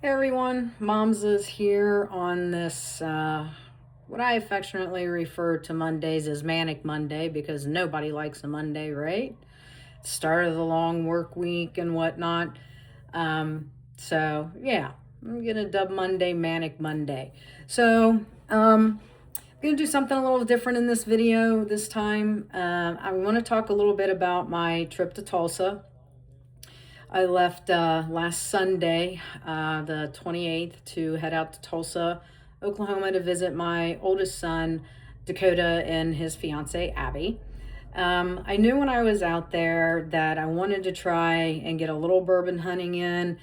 Hey everyone, Moms is here on this, what I affectionately refer to Mondays as Manic Monday because nobody likes a Monday, right? Start of the long work week and whatnot. So I'm gonna dub Monday Manic Monday. I'm gonna do something a little different in this video this time. I want to talk a little bit about my trip to Tulsa. I left last Sunday, the 28th, to head out to Tulsa, Oklahoma to visit my oldest son, Dakota, and his fiance, Abby. I knew when I was out there that I wanted to try and get a little bourbon hunting in.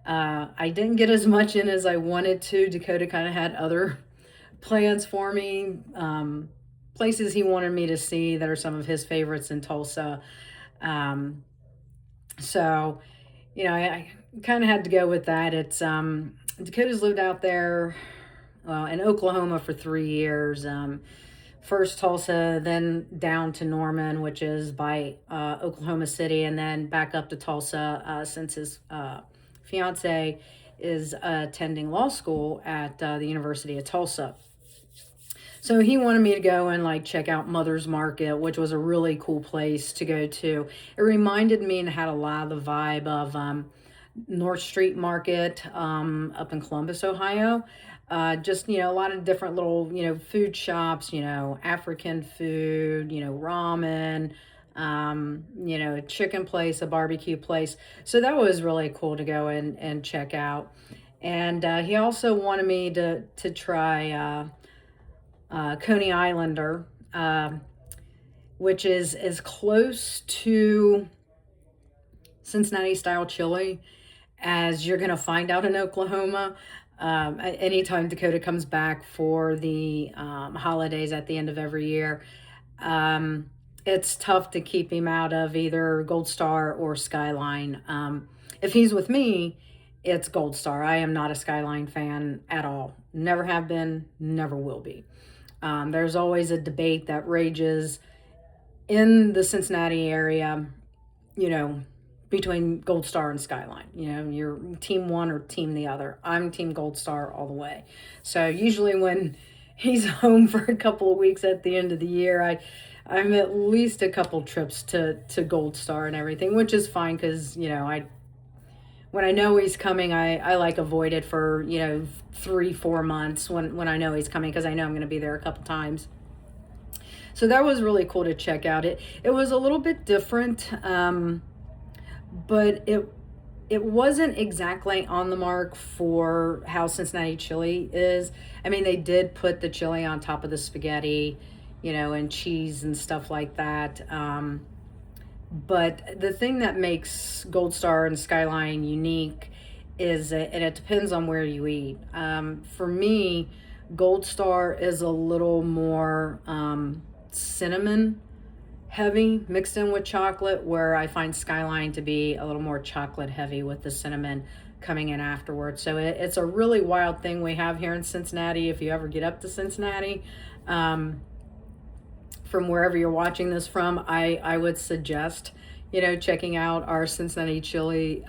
I didn't get as much in as I wanted to. Dakota kind of had other plans for me, places he wanted me to see that are some of his favorites in Tulsa. Um, so, I kind of had to go with that. It's Dakota's lived out there, in Oklahoma for 3 years. First Tulsa, then down to Norman, which is by Oklahoma City, and then back up to Tulsa since his fiance is attending law school at the University of Tulsa. So he wanted me to go and check out Mother's Market, which was a really cool place to go to. It reminded me and had a lot of the vibe of North Street Market up in Columbus, Ohio. Just, a lot of different little, food shops, African food, ramen, a chicken place, a barbecue place. So that was really cool to go and check out. And he also wanted me to try Coney Islander, which is as close to Cincinnati style chili as you're going to find out in Oklahoma. Anytime Dakota comes back for the holidays at the end of every year, it's tough to keep him out of either Gold Star or Skyline. If he's with me, it's Gold Star. I am not a Skyline fan at all. Never have been, never will be. There's always a debate that rages in the Cincinnati area, between Gold Star and Skyline. You're team one or team the other. I'm team Gold Star all the way. So usually when he's home for a couple of weeks at the end of the year, I'm at least a couple trips to Gold Star and everything, which is fine because, when I know he's coming, I avoid it for, 3-4 months when I know he's coming because I know I'm going to be there a couple times. So that was really cool to check out. It was a little bit different, but it wasn't exactly on the mark for how Cincinnati chili is. I mean, they did put the chili on top of the spaghetti, and cheese and stuff like that. But the thing that makes Gold Star and Skyline unique is, and it depends on where you eat. For me, Gold Star is a little more cinnamon heavy mixed in with chocolate, where I find Skyline to be a little more chocolate heavy with the cinnamon coming in afterwards. So it's a really wild thing we have here in Cincinnati. If you ever get up to Cincinnati, from wherever you're watching this from, I would suggest, checking out our Cincinnati chili.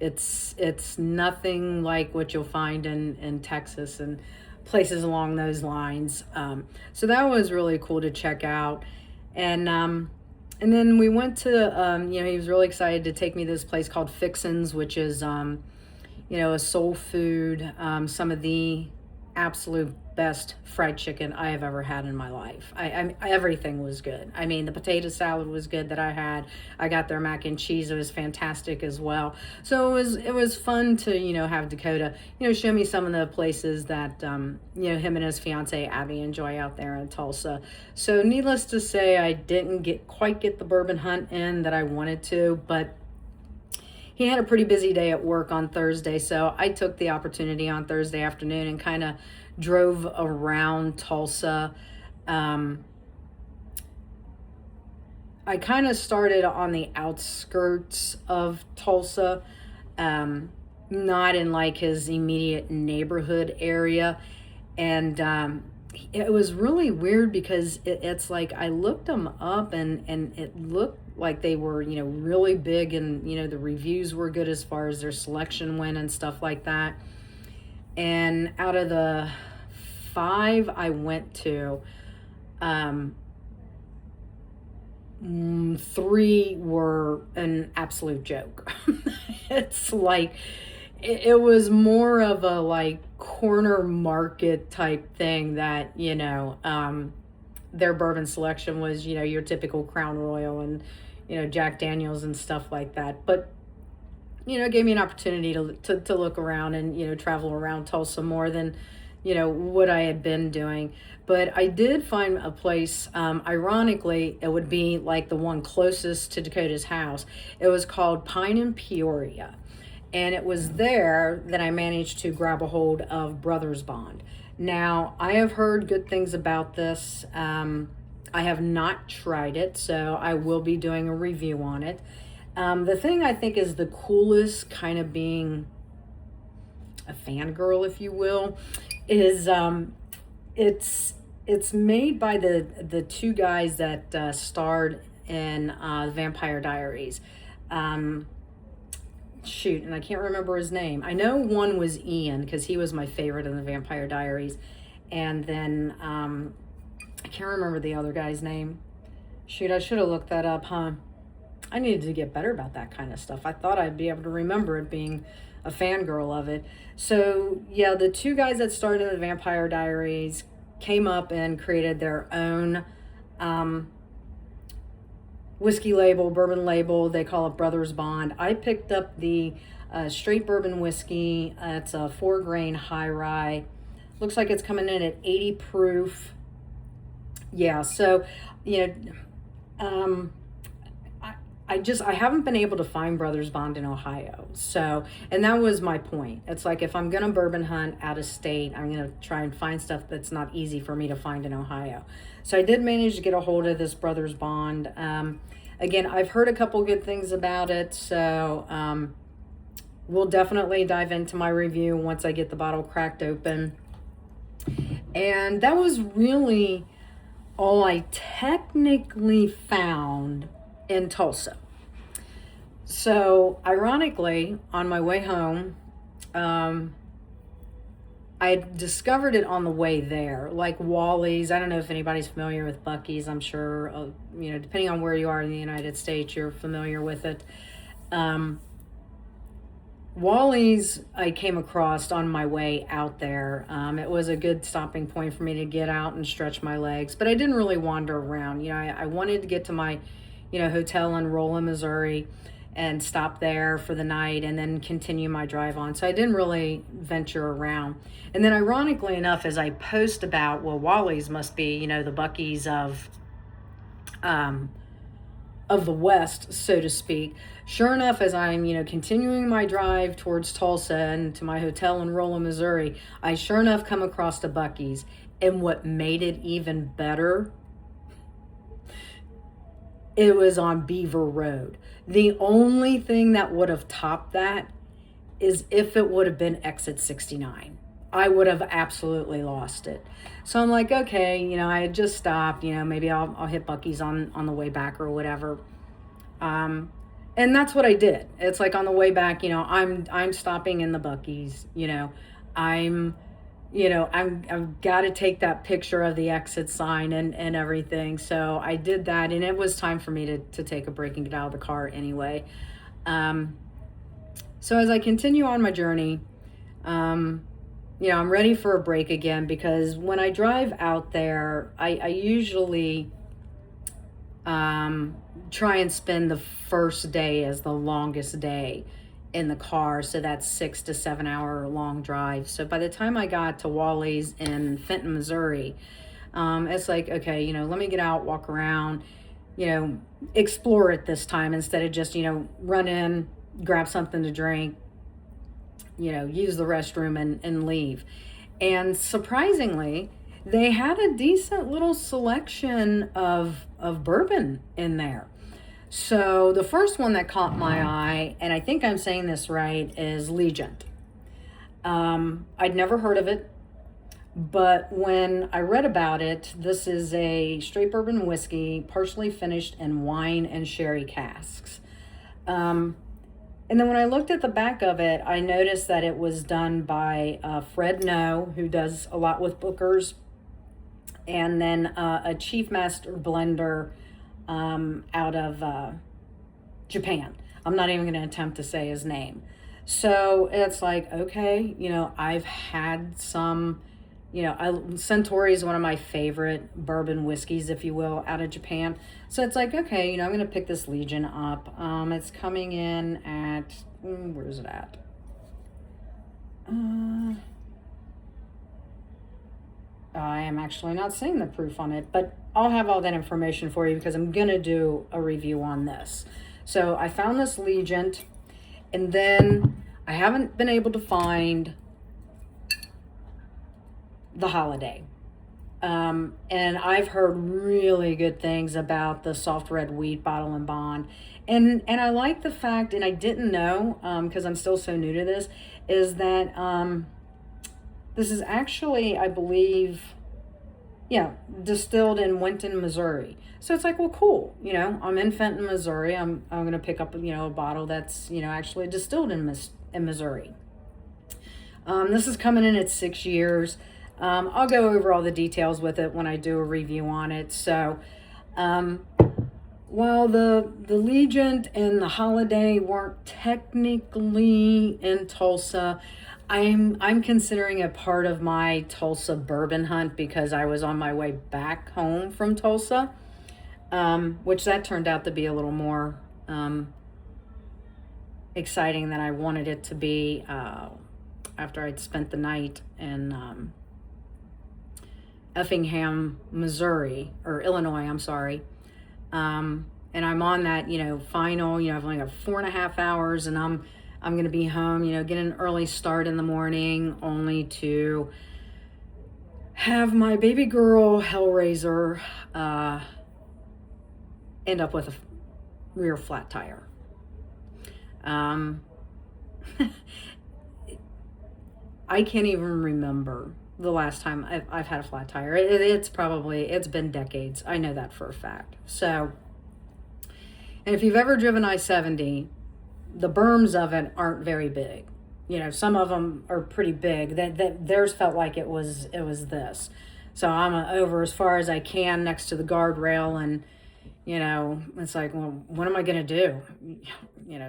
It's nothing like what you'll find in Texas and places along those lines. So that was really cool to check out. And then we went to, he was really excited to take me to this place called Fixin's, which is, a soul food, some of the absolute best fried chicken I have ever had in my life. Everything was good. I mean, the potato salad was good that I had. I got their mac and cheese. It was fantastic as well. So it was fun to, have Dakota, show me some of the places that, him and his fiance Abby enjoy out there in Tulsa. So needless to say, I didn't quite get the bourbon hunt in that I wanted to, but he had a pretty busy day at work on Thursday, so I took the opportunity on Thursday afternoon and kind of drove around Tulsa. I kind of started on the outskirts of Tulsa, not in his immediate neighborhood area. And it was really weird because it's like I looked them up, and it looked like they were, really big, and, the reviews were good as far as their selection went and stuff like that. And out of the 5 I went to, 3 were an absolute joke. It's like, it was more of a like corner market type thing that, their bourbon selection was, your typical Crown Royal and, Jack Daniels and stuff like that. But, it gave me an opportunity to look around and, travel around Tulsa more than, what I had been doing. But I did find a place, ironically, it would be like the one closest to Dakota's house. It was called Pine and Peoria. And it was there that I managed to grab a hold of Brothers Bond. Now, I have heard good things about this. I have not tried it, so I will be doing a review on it. The thing I think is the coolest, kind of being a fangirl, if you will, is it's made by the 2 guys that starred in Vampire Diaries. Shoot, and I can't remember his name. I know one was Ian, because he was my favorite in the Vampire Diaries. And then I can't remember the other guy's name. Shoot, I should have looked that up, huh? I needed to get better about that kind of stuff. I thought I'd be able to remember it, being a fangirl of it. So yeah, the 2 guys that starred in the Vampire Diaries came up and created their own whiskey label, bourbon label. They call it Brothers Bond. I picked up the straight bourbon whiskey. It's a 4-grain high rye. Looks like it's coming in at 80 proof. Yeah, so, I haven't been able to find Brothers Bond in Ohio. So, and that was my point. It's like, if I'm going to bourbon hunt out of state, I'm going to try and find stuff that's not easy for me to find in Ohio. So I did manage to get a hold of this Brothers Bond. Again, I've heard a couple good things about it. So we'll definitely dive into my review once I get the bottle cracked open. And that was really all I technically found in Tulsa. So ironically, on my way home, I discovered it on the way there, like Wally's. I don't know if anybody's familiar with Buc-ee's. I'm sure, depending on where you are in the United States, you're familiar with it. Wally's I came across on my way out there. It was a good stopping point for me to get out and stretch my legs, but I didn't really wander around. I wanted to get to my, hotel in Rolla, Missouri, and stop there for the night and then continue my drive on. So I didn't really venture around. And then ironically enough, as I post about, well, Wally's must be, the Buc-ee's of the West, so to speak. Sure enough, as I'm, continuing my drive towards Tulsa and to my hotel in Rolla, Missouri, I sure enough come across the Buc-ee's. And what made it even better, it was on Beaver Road. The only thing that would have topped that is if it would have been exit 69. I would have absolutely lost it. So I'm like, okay, I had just stopped, maybe I'll hit Buc-ee's on the way back or whatever. And that's what I did. It's like on the way back, I'm stopping in the Buc-ee's, I've got to take that picture of the exit sign and everything. So I did that, and it was time for me to take a break and get out of the car anyway. So as I continue on my journey, I'm ready for a break again, because when I drive out there, I usually try and spend the first day as the longest day in the car. So that's 6 to 7 hour long drive. So by the time I got to Wally's in Fenton, Missouri, it's like, okay, let me get out, walk around, explore it this time, instead of just, run in, grab something to drink, use the restroom and leave. And surprisingly, they had a decent little selection of bourbon in there. So the first one that caught my eye, and I think I'm saying this right, is Legend. I'd never heard of it, But when I read about it, this is a straight bourbon whiskey, partially finished in wine and sherry casks. Um, and then when I looked at the back of it, I noticed that it was done by Fred No, who does a lot with Booker's, and then a chief master blender out of Japan. I'm not even going to attempt to say his name. So it's like, okay, I've had some, Centauri is one of my favorite bourbon whiskeys, if you will, out of Japan. So it's like, okay, I'm going to pick this Legion up. It's coming in at, where is it at? I am actually not seeing the proof on it, but I'll have all that information for you because I'm going to do a review on this. So I found this Legion, and then I haven't been able to find the Holiday. And I've heard really good things about the soft red wheat bottle and bond. And I like the fact, and I didn't know, because I'm still so new to this, is that this is actually, I believe, distilled in Winton, Missouri. So it's like, well, cool. I'm in Fenton, Missouri. I'm going to pick up, a bottle that's, actually distilled in Missouri. This is coming in at 6 years. I'll go over all the details with it when I do a review on it. So, while the Legion and the Holiday weren't technically in Tulsa, I'm considering it part of my Tulsa bourbon hunt because I was on my way back home from Tulsa, which that turned out to be a little more exciting than I wanted it to be after I'd spent the night in Effingham, Missouri, or Illinois, I'm sorry. And I'm on that, final, I've only got 4.5 hours, and I'm going to be home, get an early start in the morning, only to have my baby girl Hellraiser end up with a rear flat tire. I can't even remember the last time I've had a flat tire. It's been decades. I know that for a fact. So, and if you've ever driven I-70, the berms of it aren't very big. Some of them are pretty big. That theirs felt like it was this. So I'm over as far as I can next to the guardrail, and it's like, well, what am I gonna do?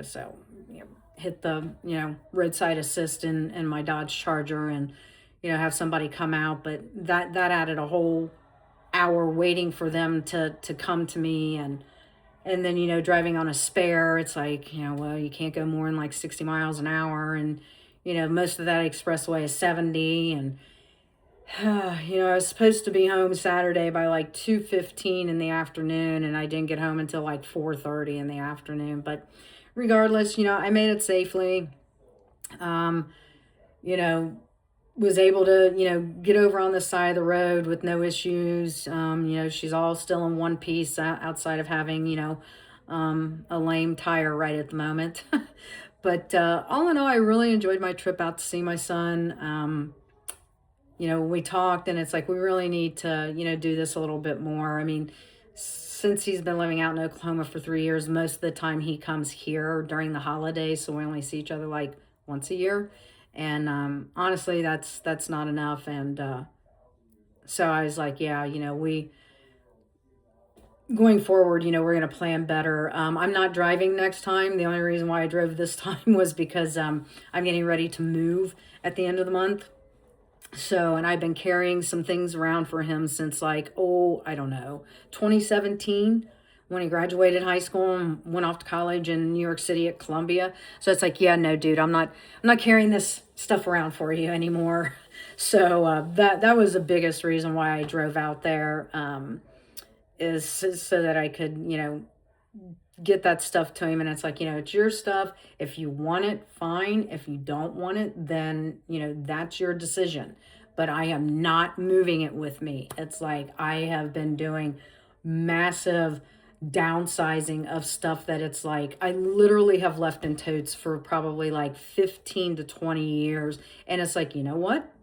So hit the roadside assist in my Dodge Charger, and have somebody come out. But that added a whole hour waiting for them to come to me, and then driving on a spare, it's like, well, you can't go more than like 60 miles an hour, and most of that expressway is 70, and I was supposed to be home Saturday by like 2:15 in the afternoon, and I didn't get home until like 4:30 in the afternoon. But regardless, I made it safely. Was able to, get over on the side of the road with no issues. She's all still in one piece outside of having, a lame tire right at the moment. But all in all, I really enjoyed my trip out to see my son. We talked, and it's like, we really need to, do this a little bit more. I mean, since he's been living out in Oklahoma for 3 years, most of the time he comes here during the holidays. So we only see each other like once a year. And honestly, that's not enough. And so I was like, yeah, we going forward, we're going to plan better. I'm not driving next time. The only reason why I drove this time was because I'm getting ready to move at the end of the month. So, and I've been carrying some things around for him since like, I don't know, 2017. When he graduated high school and went off to college in New York City at Columbia. So it's like, yeah, no, dude, I'm not carrying this stuff around for you anymore. So that was the biggest reason why I drove out there, is so that I could, get that stuff to him. And it's like, it's your stuff. If you want it, fine. If you don't want it, then, that's your decision. But I am not moving it with me. It's like, I have been doing massive downsizing of stuff that it's like I literally have left in totes for probably like 15 to 20 years. And it's like, you know what?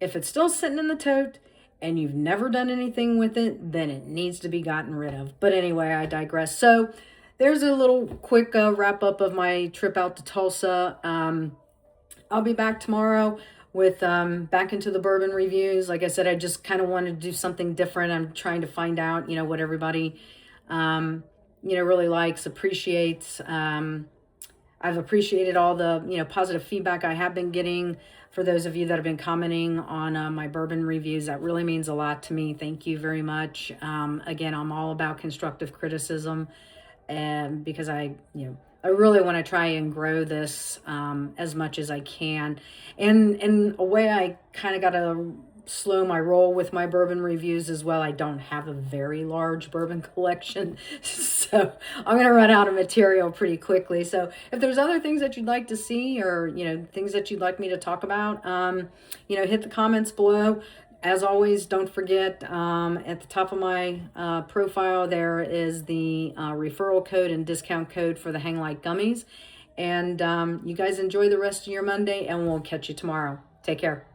If it's still sitting in the tote and you've never done anything with it, then it needs to be gotten rid of. But anyway, I digress. So there's a little quick wrap up of my trip out to Tulsa. I'll be back tomorrow with back into the bourbon reviews. Like I said, I just kind of wanted to do something different. I'm trying to find out, what everybody, really likes, appreciates. I've appreciated all the, positive feedback I have been getting. For those of you that have been commenting on my bourbon reviews, that really means a lot to me. Thank you very much. Again, I'm all about constructive criticism, and because I really want to try and grow this as much as I can. And in a way, I kind of got to slow my roll with my bourbon reviews as well. I don't have a very large bourbon collection, so I'm going to run out of material pretty quickly. So if there's other things that you'd like to see, or things that you'd like me to talk about, hit the comments below. As always, don't forget, at the top of my profile, there is the referral code and discount code for the Hang Like Gummies. And you guys enjoy the rest of your Monday, and we'll catch you tomorrow. Take care.